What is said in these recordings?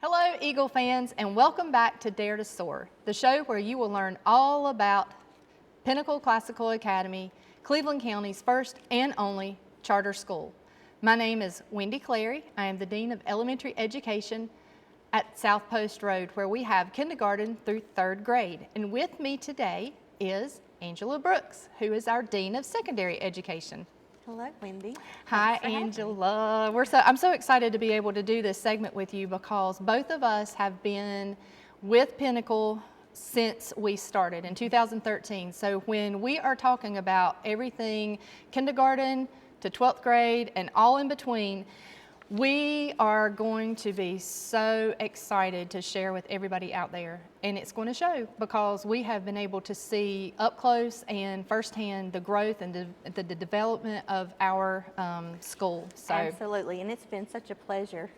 Hello, Eagle fans, and welcome back to Dare to Soar, the show where you will learn all about Pinnacle Classical Academy, Cleveland County's first and only charter school. My name is Wendy Clary. I am the Dean of Elementary Education at South Post Road, where we have kindergarten through third grade. And with me today is Angela Brooks, who is our Dean of Secondary Education. Hello, Wendy. Hi, Angela. I'm so excited to be able to do this segment with you because both of us have been with Pinnacle since we started in 2013. So when we are talking about everything kindergarten to 12th grade and all in between, we are going to be so excited to share with everybody out there, and it's going to show because we have been able to see up close and firsthand the growth and the development of our school. So Absolutely, and it's been such a pleasure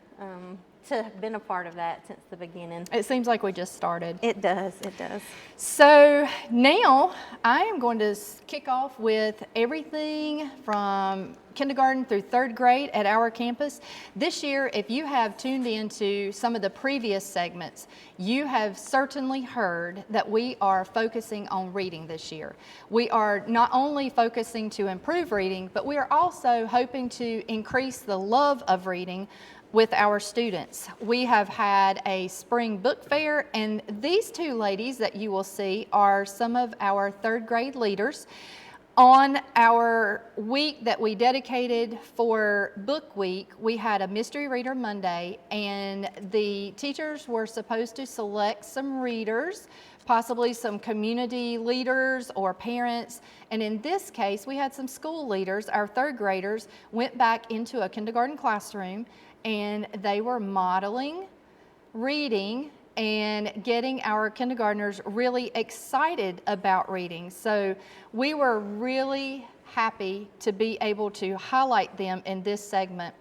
to have been a part of that since the beginning. it seems like we just started. It does, it does. So now I am going to kick off with everything from kindergarten through third grade at our campus. This year, if you have tuned into some of the previous segments, you have certainly heard that we are focusing on reading this year. We are not only focusing to improve reading, but we are also hoping to increase the love of reading with our students. We have had a spring book fair, and these two ladies that you will see are some of our third grade leaders. On our week that we dedicated for Book Week, we had a Mystery Reader Monday, and the teachers were supposed to select some readers, possibly some community leaders or parents. And in this case, we had some school leaders. Our third graders went back into a kindergarten classroom, and they were modeling reading and getting our kindergartners really excited about reading. So we were really happy to be able to highlight them in this segment.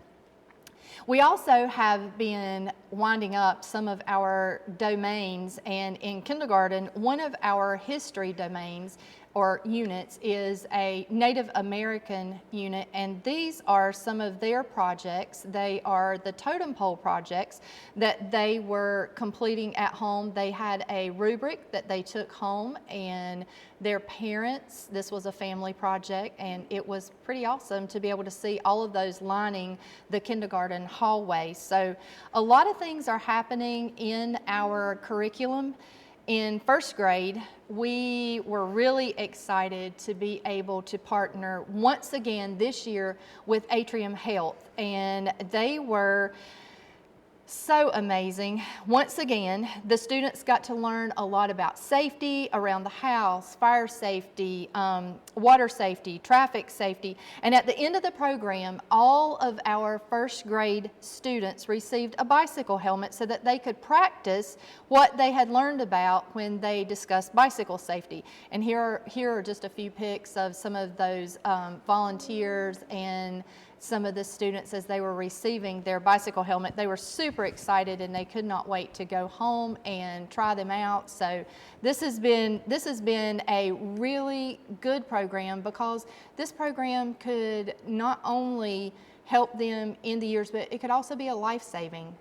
We also have been winding up some of our domains, and in kindergarten, one of our history domains or units is a Native American unit, and these are some of their projects. They are the totem pole projects that they were completing at home. They had a rubric that they took home, and their parents, this was a family project, and it was pretty awesome to be able to see all of those lining the kindergarten hallway. So a lot of things are happening in our curriculum. In first grade, we were really excited to be able to partner once again this year with Atrium Health, and they were so amazing. Once again, the students got to learn a lot about safety around the house, fire safety, water safety, traffic safety, and at the end of the program, all of our first grade students received a bicycle helmet so that they could practice what they had learned about when they discussed bicycle safety. And here are just a few pics of some of those volunteers and some of the students as they were receiving their bicycle helmet. They were super excited and they could not wait to go home and try them out. So this has been a really good program because this program could not only help them in the years, but it could also be a life-saving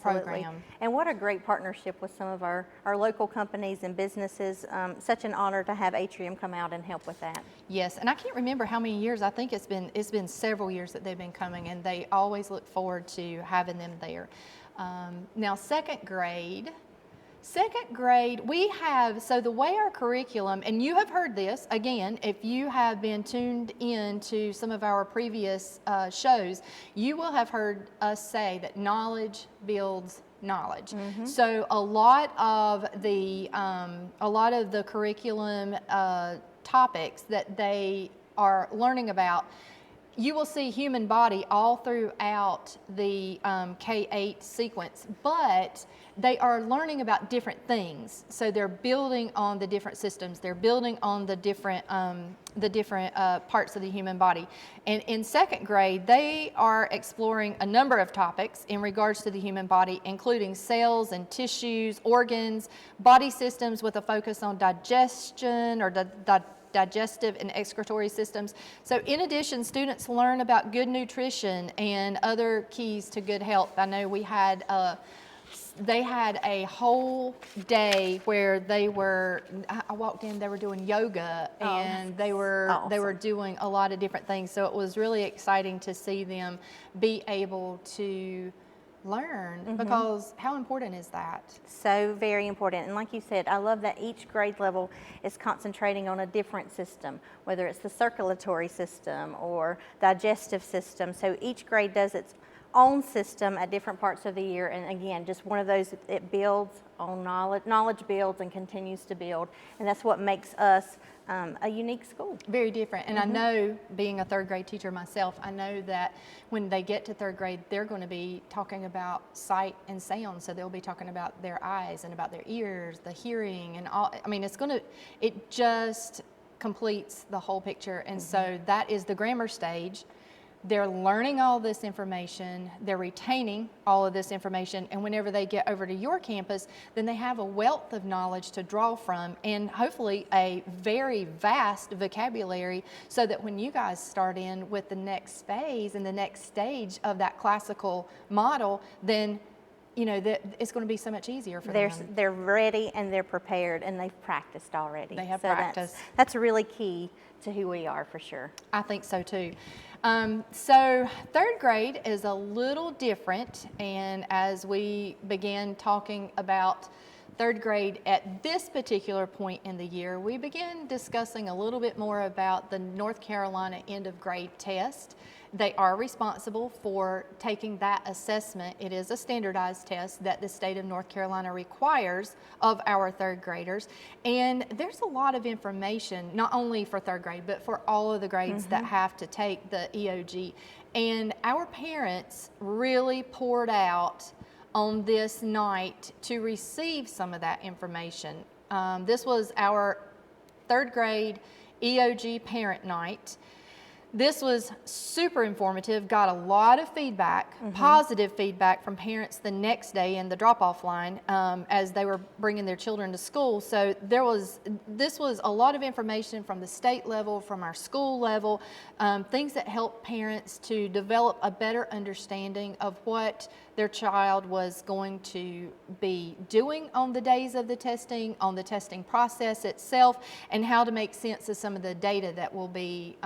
program. And what a great partnership with some of our local companies and businesses. Such an honor to have Atrium come out and help with that. Yes, and I can't remember how many years. I think it's been several years that they've been coming, and they always look forward to having them there. Now second grade, we have, so the way our curriculum, and you have heard this, again, if you have been tuned in to some of our previous shows, you will have heard us say that knowledge builds knowledge. Mm-hmm. So a lot of the curriculum topics that they are learning about, you will see human body all throughout the K-8 sequence, but they are learning about different things. So they're building on the different systems. They're building on the different parts of the human body. And in second grade, they are exploring a number of topics in regards to the human body, including cells and tissues, organs, body systems with a focus on digestion or digestive and excretory systems. So in addition, students learn about good nutrition and other keys to good health. I know we had they had a whole day where they were, I walked in, they were doing yoga, and they were doing a lot of different things. So it was really exciting to see them be able to learn, because how important is that? So very important. And like you said, I love that each grade level is concentrating on a different system, whether it's the circulatory system or digestive system. So each grade does its own system at different parts of the year. And again, just one of those, it builds on knowledge. Knowledge builds and continues to build. And that's what makes us a unique school. Very different. And I know, being a third grade teacher myself, I know that when they get to third grade, they're going to be talking about sight and sound. So they'll be talking about their eyes and about their ears, the hearing, and all. I mean, it just completes the whole picture. And so that is the grammar stage. They're learning all this information, they're retaining all of this information, and whenever they get over to your campus, then they have a wealth of knowledge to draw from, and hopefully a very vast vocabulary, so that when you guys start in with the next phase and the next stage of that classical model, then you know that it's going to be so much easier for them. They're ready and they're prepared, and they've practiced already. They have practiced. That's really key to who we are, for sure. I think so too. So third grade is a little different, and as we began talking about third grade at this particular point in the year, we began discussing a little bit more about the North Carolina end of grade test. They are responsible for taking that assessment. It is a standardized test that the state of North Carolina requires of our third graders. And there's a lot of information, not only for third grade, but for all of the grades that have to take the EOG. And our parents really poured out on this night to receive some of that information. This was our third grade EOG parent night. This was super informative, got a lot of feedback, positive feedback from parents the next day in the drop-off line as they were bringing their children to school. So this was a lot of information from the state level, from our school level, things that help parents to develop a better understanding of what their child was going to be doing on the days of the testing, on the testing process itself, and how to make sense of some of the data that will be,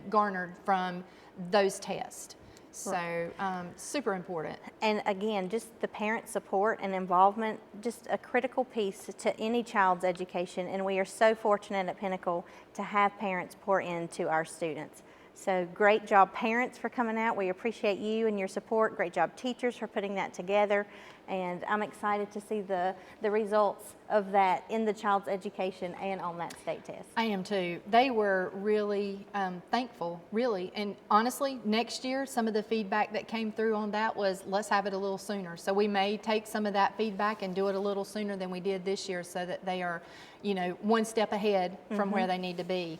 garnered from those tests. So super important. And again, just the parent support and involvement, just a critical piece to any child's education. And we are so fortunate at Pinnacle to have parents pour into our students. So great job, parents, for coming out. We appreciate you and your support. Great job, teachers, for putting that together. And I'm excited to see the results of that in the child's education and on that state test. I am too. They were really thankful, really. And honestly, next year, some of the feedback that came through on that was, let's have it a little sooner. So we may take some of that feedback and do it a little sooner than we did this year, so that they are, one step ahead from where they need to be.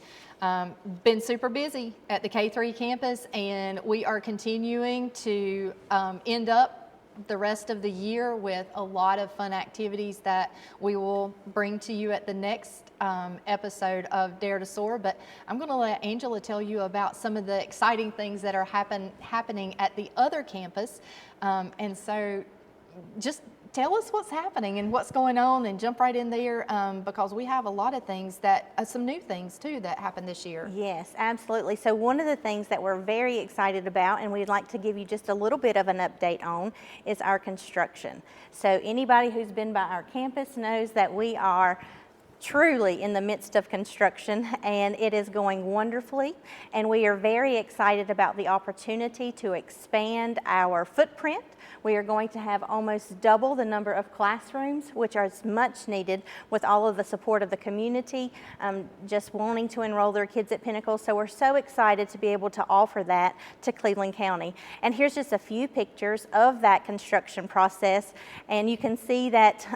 Been super busy at the K3 campus, and we are continuing to end up the rest of the year with a lot of fun activities that we will bring to you at the next episode of Dare to Soar. But I'm going to let Angela tell you about some of the exciting things that are happening at the other campus. And so just tell us what's happening and what's going on, and jump right in there, because we have a lot of things some new things too that happened this year. Yes, absolutely. So one of the things that we're very excited about, and we'd like to give you just a little bit of an update on, is our construction. So anybody who's been by our campus knows that we are truly in the midst of construction, and it is going wonderfully, and we are very excited about the opportunity to expand our footprint. We are going to have almost double the number of classrooms, which are much needed with all of the support of the community just wanting to enroll their kids at Pinnacle. So we're so excited to be able to offer that to Cleveland County. And here's just a few pictures of that construction process, and you can see that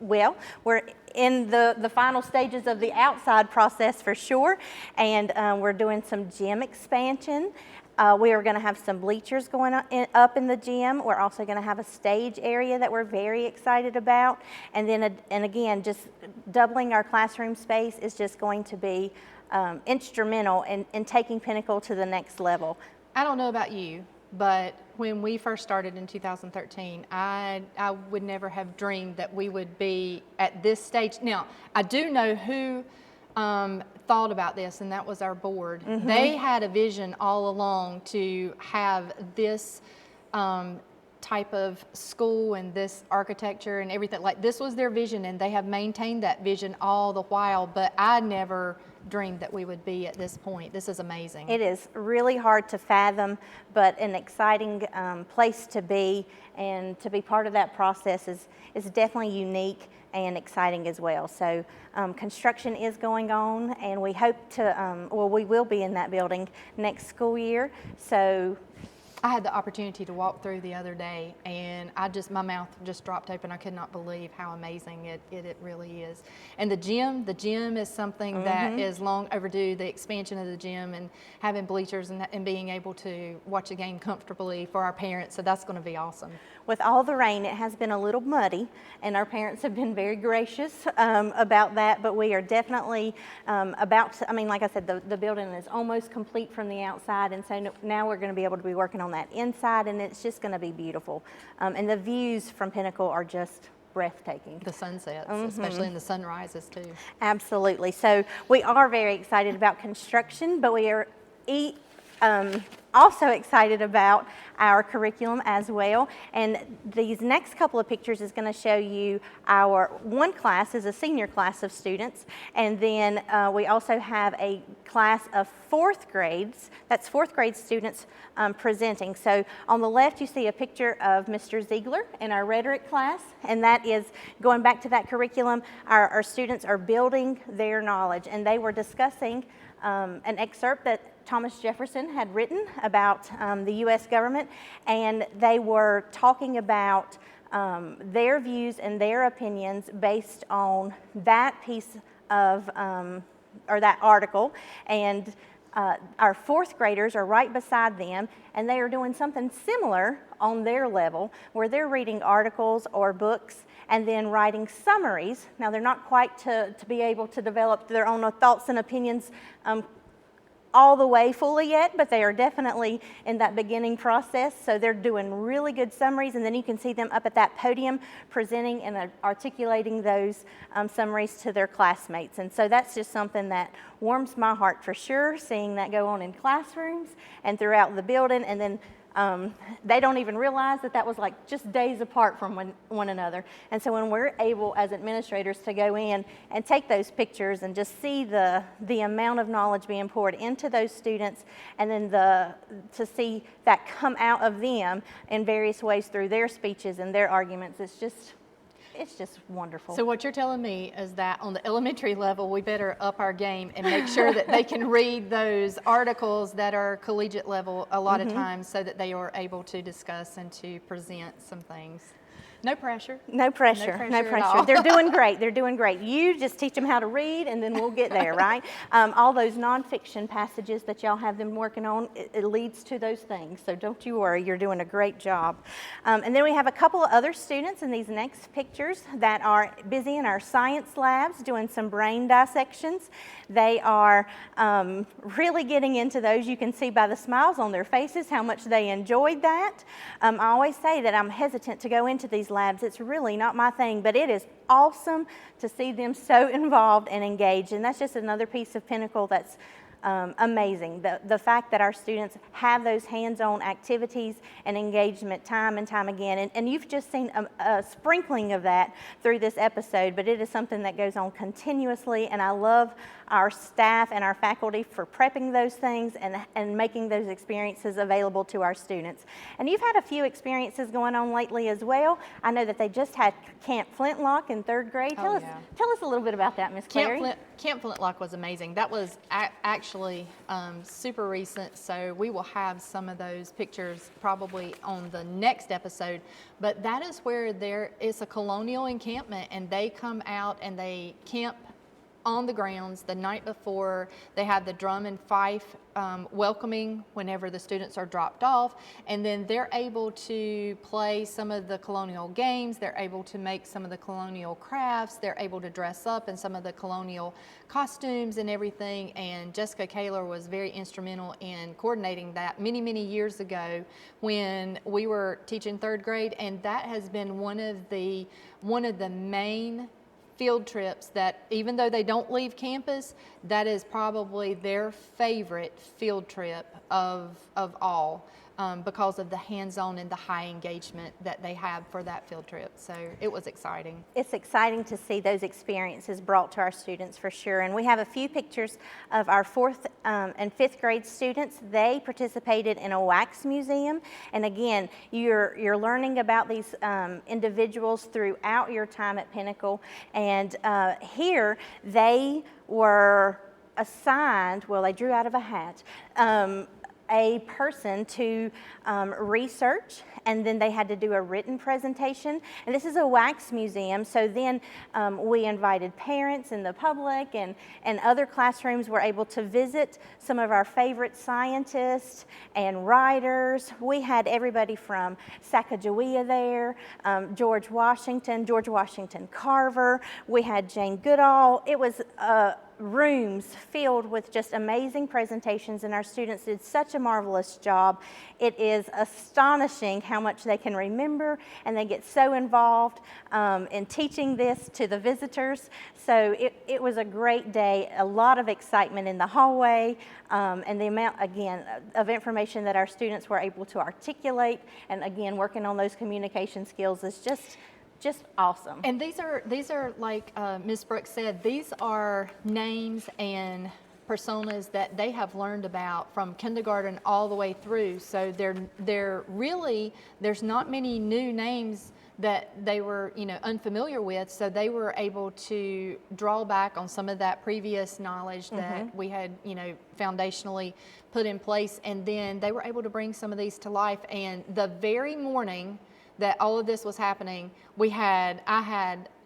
we're in the final stages of the outside process for sure, and we're doing some gym expansion. We are going to have some bleachers going up in the gym. We're also going to have a stage area that we're very excited about. And then, again, just doubling our classroom space is just going to be instrumental in taking Pinnacle to the next level. I don't know about you, But when we first started in 2013, I would never have dreamed that we would be at this stage. Now, I do know who thought about this, and that was our board. They had a vision all along to have this type of school and this architecture and everything. Like, this was their vision, and they have maintained that vision all the while, but I never dreamed that we would be at this point. This is amazing. It is really hard to fathom, but an exciting place to be, and to be part of that process is definitely unique and exciting as well. So construction is going on, and we hope to, well, we will be in that building next school year. So I had the opportunity to walk through the other day, and my mouth just dropped open. I could not believe how amazing it really is. And the gym is something that is long overdue. The expansion of the gym and having bleachers and being able to watch a game comfortably for our parents. So that's going to be awesome. With all the rain, it has been a little muddy, and our parents have been very gracious about that, but we are definitely about to, I mean, like I said, the building is almost complete from the outside, and so now we're going to be able to be working on that inside, and it's just going to be beautiful. And the views from Pinnacle are just breathtaking. The sunsets, especially in the sunrises too. Absolutely. So we are very excited about construction, but we are also excited about our curriculum as well. And these next couple of pictures is going to show you our one class is a senior class of students, and then we also have a class of fourth grades. That's fourth grade students presenting. So on the left you see a picture of Mr. Ziegler in our rhetoric class, and that is going back to that curriculum. Our students are building their knowledge, and they were discussing an excerpt that Thomas Jefferson had written about the U.S. government, and they were talking about their views and their opinions based on that piece of, or that article. And our fourth graders are right beside them, and they are doing something similar on their level, where they're reading articles or books and then writing summaries. Now, they're not quite to be able to develop their own thoughts and opinions all the way fully yet, but they are definitely in that beginning process. So they're doing really good summaries, and then you can see them up at that podium presenting and articulating those summaries to their classmates. And so that's just something that warms my heart for sure, seeing that go on in classrooms and throughout the building. And then they don't even realize that that was like just days apart from one another. And so when we're able as administrators to go in and take those pictures and just see the amount of knowledge being poured into those students, and then to see that come out of them in various ways through their speeches and their arguments, it's just wonderful. So what you're telling me is that on the elementary level, we better up our game and make sure that they can read those articles that are collegiate level a lot of times, so that they are able to discuss and to present some things. No pressure. No pressure. No pressure. They're doing great. They're doing great. You just teach them how to read, and then we'll get there, right? All those nonfiction passages that y'all have them working on, it leads to those things. So don't you worry. You're doing a great job. And then we have a couple of other students in these next pictures that are busy in our science labs doing some brain dissections. They are really getting into those. You can see by the smiles on their faces how much they enjoyed that. I always say that I'm hesitant to go into these labs. It's really not my thing, but it is awesome to see them so involved and engaged. And that's just another piece of Pinnacle that's amazing. The fact that our students have those hands-on activities and engagement time and time again. And you've just seen a sprinkling of that through this episode, but it is something that goes on continuously, and I love our staff and our faculty for prepping those things and making those experiences available to our students. And you've had a few experiences going on lately as well. I know that they just had Camp Flintlock in third grade. Tell us a little bit about that, Ms. Clary. Camp Flintlock was amazing. That was actually super recent, so we will have some of those pictures probably on the next episode. But that is where there is a colonial encampment, and they come out and they camp on the grounds the night before. They have the drum and fife welcoming whenever the students are dropped off, and then they're able to play some of the colonial games. They're able to make some of the colonial crafts. They're able to dress up in some of the colonial costumes and everything. And Jessica Kaler was very instrumental in coordinating that many years ago when we were teaching third grade, and that has been one of the main field trips that, even though they don't leave campus, that is probably their favorite field trip of all, because of the hands-on and the high engagement that they have for that field trip. So it was exciting. It's exciting to see those experiences brought to our students for sure. And we have a few pictures of our 4th and 5th grade students. They participated in a wax museum. And again, you're learning about these individuals throughout your time at Pinnacle. And here they were assigned, well, they drew out of a hat, a person to research, and then they had to do a written presentation. And this is a wax museum, so then we invited parents and the public, and other classrooms were able to visit some of our favorite scientists and writers. We had everybody from Sacagawea there, George Washington Carver. We had Jane Goodall. It was rooms filled with just amazing presentations, and our students did such a marvelous job. It is astonishing how much they can remember, and they get so involved in teaching this to the visitors. So it was a great day, a lot of excitement in the hallway, and the amount, again, of information that our students were able to articulate, and again, working on those communication skills is just awesome. And these are like Ms. Brooks said, these are names and personas that they have learned about from kindergarten all the way through. So they're really, there's not many new names that they were, unfamiliar with. So they were able to draw back on some of that previous knowledge that we had, foundationally put in place. And then they were able to bring some of these to life. And the very morning that all of this was happening, I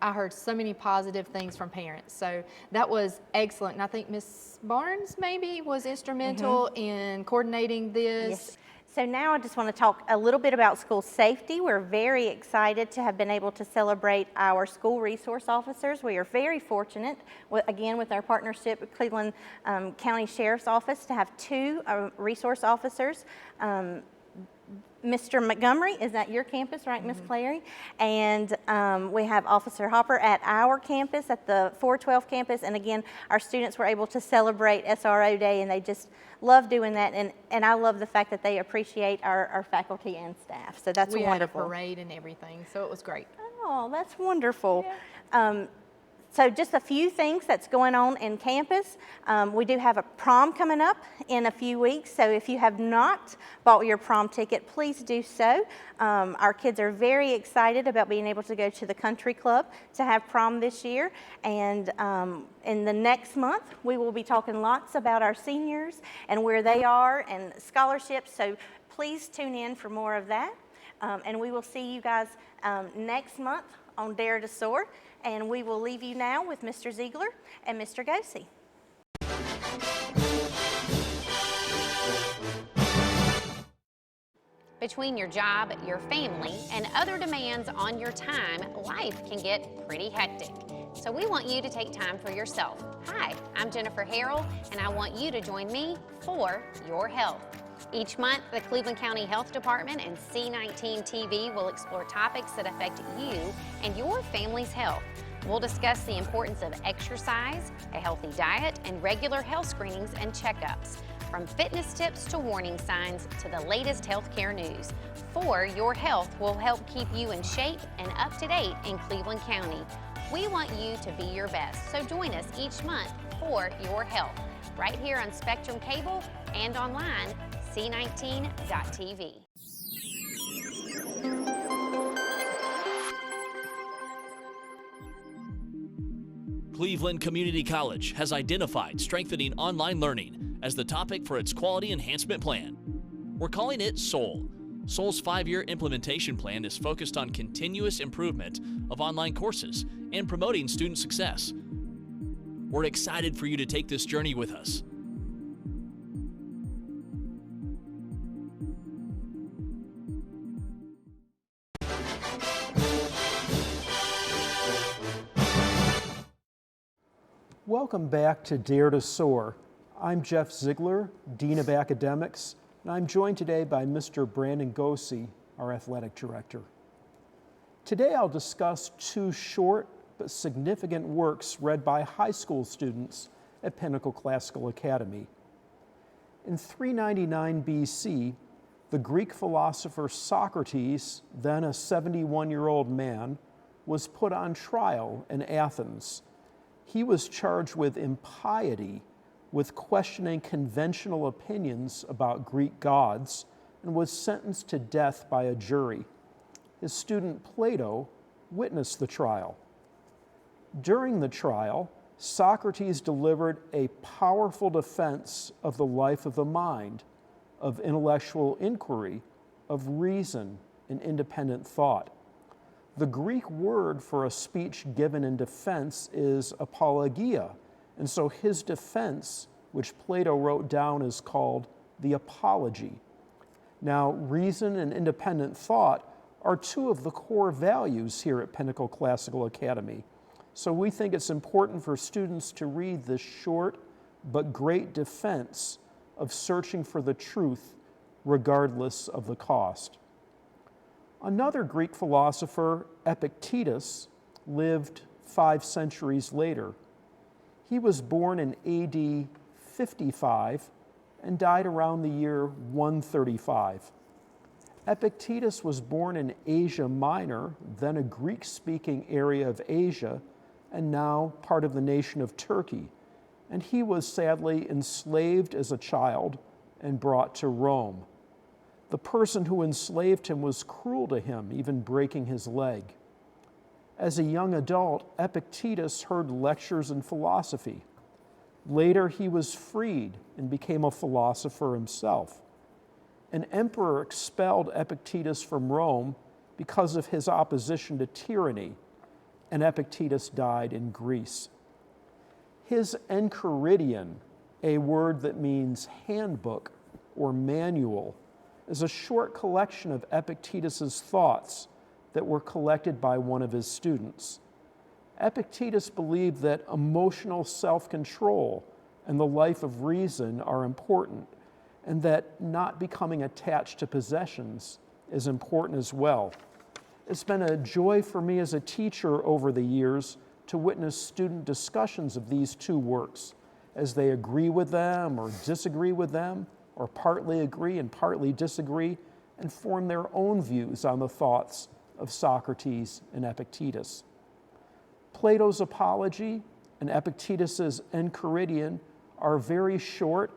heard so many positive things from parents. So that was excellent. And I think Ms. Barnes maybe was instrumental in coordinating this. Yes. So now I just want to talk a little bit about school safety. We're very excited to have been able to celebrate our school resource officers. We are very fortunate, again, with our partnership with Cleveland County Sheriff's Office, to have 2 resource officers. Mr. Montgomery is at your campus, right, Ms. Clary? And we have Officer Hopper at our campus, at the 412 campus. And again, our students were able to celebrate SRO Day, and they just love doing that. And I love the fact that they appreciate our faculty and staff. So that's wonderful. We had a parade and everything, so it was great. Oh, that's wonderful. Yeah. So just a few things that's going on in campus. We do have a prom coming up in a few weeks, so if you have not bought your prom ticket, please do so. Our kids are very excited about being able to go to the country club to have prom this year. And in the next month, we will be talking lots about our seniors and where they are and scholarships, so please tune in for more of that. And we will see you guys next month on Dare to Soar. And we will leave you now with Mr. Ziegler and Mr. Gosey. Between your job, your family, and other demands on your time, life can get pretty hectic. So we want you to take time for yourself. Hi, I'm Jennifer Harrell, and I want you to join me for your health. Each month, the Cleveland County Health Department and C19 TV will explore topics that affect you and your family's health. We'll discuss the importance of exercise, a healthy diet, and regular health screenings and checkups. From fitness tips to warning signs to the latest healthcare news. For Your Health will help keep you in shape and up to date in Cleveland County. We want you to be your best, so join us each month for Your Health, right here on Spectrum Cable and online, c19.tv. Cleveland Community College has identified strengthening online learning as the topic for its quality enhancement plan. We're calling it SOAR. SOAR's 5-year implementation plan is focused on continuous improvement of online courses and promoting student success. We're excited for you to take this journey with us. Welcome back to Dare to Soar. I'm Jeff Ziegler, Dean of Academics, and I'm joined today by Mr. Brandon Gosey, our Athletic Director. Today I'll discuss two short but significant works read by high school students at Pinnacle Classical Academy. In 399 BC, the Greek philosopher Socrates, then a 71-year-old man, was put on trial in Athens. He was charged with impiety, with questioning conventional opinions about Greek gods, and was sentenced to death by a jury. His student Plato witnessed the trial. During the trial, Socrates delivered a powerful defense of the life of the mind, of intellectual inquiry, of reason and independent thought. The Greek word for a speech given in defense is apologia, and so his defense, which Plato wrote down, is called the apology. Now, reason and independent thought are two of the core values here at Pinnacle Classical Academy. So we think it's important for students to read this short but great defense of searching for the truth regardless of the cost. Another Greek philosopher, Epictetus, lived 5 centuries later. He was born in AD 55 and died around the year 135. Epictetus was born in Asia Minor, then a Greek-speaking area of Asia, and now part of the nation of Turkey. And he was sadly enslaved as a child and brought to Rome. The person who enslaved him was cruel to him, even breaking his leg. As a young adult, Epictetus heard lectures in philosophy. Later, he was freed and became a philosopher himself. An emperor expelled Epictetus from Rome because of his opposition to tyranny, and Epictetus died in Greece. His Enchiridion, a word that means handbook or manual, is a short collection of Epictetus's thoughts that were collected by one of his students. Epictetus believed that emotional self-control and the life of reason are important, and that not becoming attached to possessions is important as well. It's been a joy for me as a teacher over the years to witness student discussions of these two works, as they agree with them or disagree with them, or partly agree and partly disagree, and form their own views on the thoughts of Socrates and Epictetus. Plato's Apology and Epictetus's Enchiridion are very short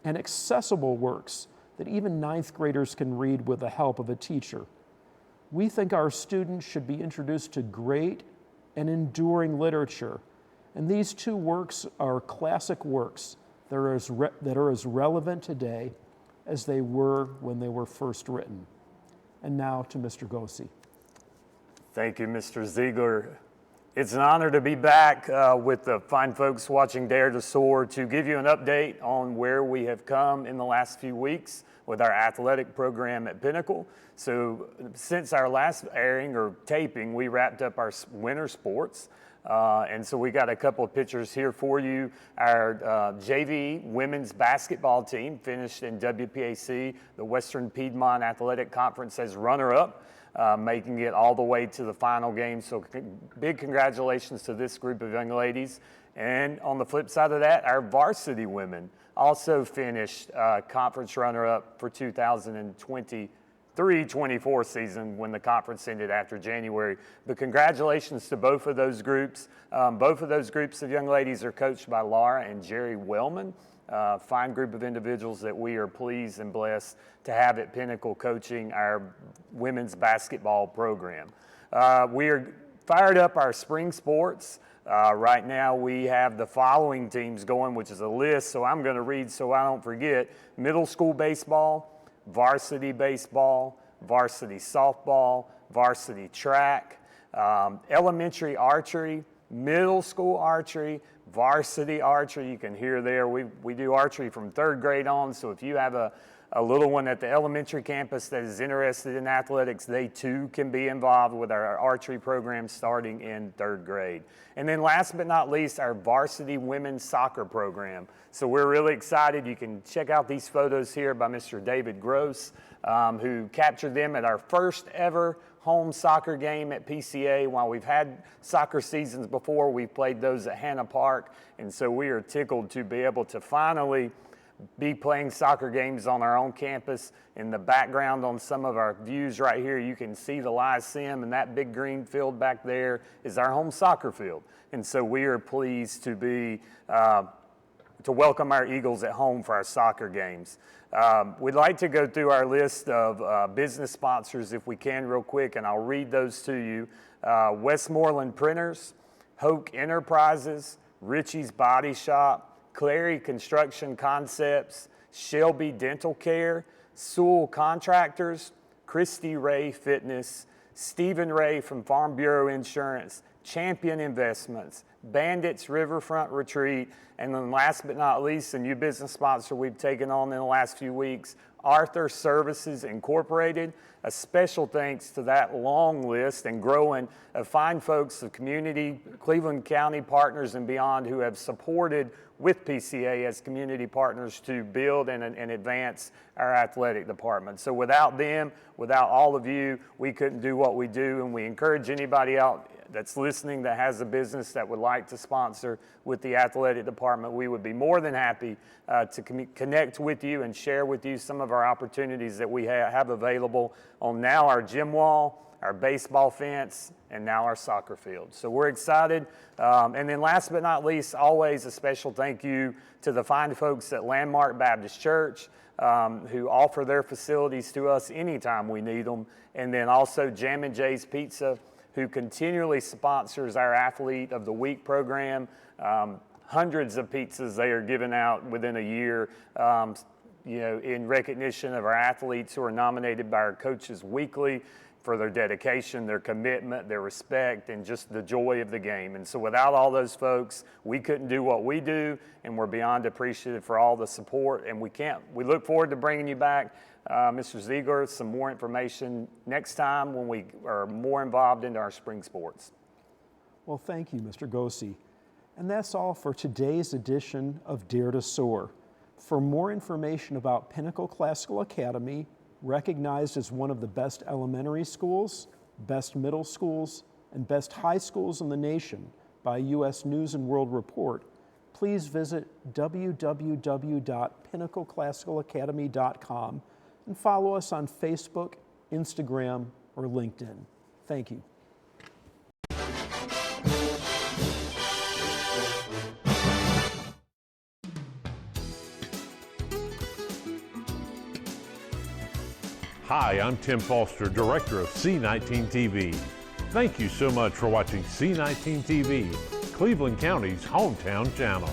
and accessible works that even 9th graders can read with the help of a teacher. We think our students should be introduced to great and enduring literature, and these two works are classic works that are as relevant today as they were when they were first written. And now to Mr. Gosey. Thank you, Mr. Ziegler. It's an honor to be back with the fine folks watching Dare to Soar to give you an update on where we have come in the last few weeks with our athletic program at Pinnacle. So since our last airing or taping, we wrapped up our winter sports. And so we got a couple of pictures here for you. Our JV women's basketball team finished in WPAC, the Western Piedmont Athletic Conference, as runner-up, making it all the way to the final game. So big congratulations to this group of young ladies. And on the flip side of that, our varsity women also finished conference runner-up for 2023-24 season when the conference ended after January. But congratulations to both of those groups. Both of those groups of young ladies are coached by Laura and Jerry Wellman. Fine group of individuals that we are pleased and blessed to have at Pinnacle coaching our women's basketball program. We are fired up our spring sports. Right now we have the following teams going, which is a list, so I'm going to read so I don't forget. Middle school baseball, varsity baseball, varsity softball, varsity track, elementary archery, middle school archery, varsity archery. You can hear there, we do archery from 3rd grade on, so if you have a little one at the elementary campus that is interested in athletics, they too can be involved with our archery program starting in 3rd grade. And then last but not least, our varsity women's soccer program. So we're really excited. You can check out these photos here by Mr. David Gross, who captured them at our first ever home soccer game at PCA. While we've had soccer seasons before, we've played those at Hannah Park, and so we are tickled to be able to finally be playing soccer games on our own campus. In the background on some of our views right here, you can see the Lyceum, and that big green field back there is our home soccer field. And so we are pleased to be to welcome our Eagles at home for our soccer games. We'd like to go through our list of business sponsors if we can real quick, and I'll read those to you. Westmoreland Printers, Hoke Enterprises, Richie's Body Shop, Clary Construction Concepts, Shelby Dental Care, Sewell Contractors, Christy Ray Fitness, Stephen Ray from Farm Bureau Insurance, Champion Investments, Bandits Riverfront Retreat, and then last but not least, a new business sponsor we've taken on in the last few weeks, Arthur Services Incorporated. A special thanks to that long list and growing of fine folks, of community, Cleveland County partners and beyond who have supported with PCA as community partners to build and advance our athletic department. So without them, without all of you, we couldn't do what we do, and we encourage anybody out that's listening that has a business that would like to sponsor with the athletic department. We would be more than happy to connect with you and share with you some of our opportunities that we have available on now our gym wall, our baseball fence, and now our soccer field. So we're excited. And then last but not least, always a special thank you to the fine folks at Landmark Baptist Church who offer their facilities to us anytime we need them. And then also Jam and Jay's Pizza, who continually sponsors our Athlete of the Week program. Hundreds of pizzas they are giving out within a year, in recognition of our athletes who are nominated by our coaches weekly for their dedication, their commitment, their respect, and just the joy of the game. And so without all those folks, we couldn't do what we do, and we're beyond appreciative for all the support, and we look forward to bringing you back, Mr. Ziegler, some more information next time when we are more involved into our spring sports. Well, thank you, Mr. Gosey. And that's all for today's edition of Dare to Soar. For more information about Pinnacle Classical Academy, recognized as one of the best elementary schools, best middle schools, and best high schools in the nation by U.S. News and World Report, please visit www.pinnacleclassicalacademy.com and follow us on Facebook, Instagram, or LinkedIn. Thank you. Hi, I'm Tim Foster, Director of C19 TV. Thank you so much for watching C19 TV, Cleveland County's hometown channel.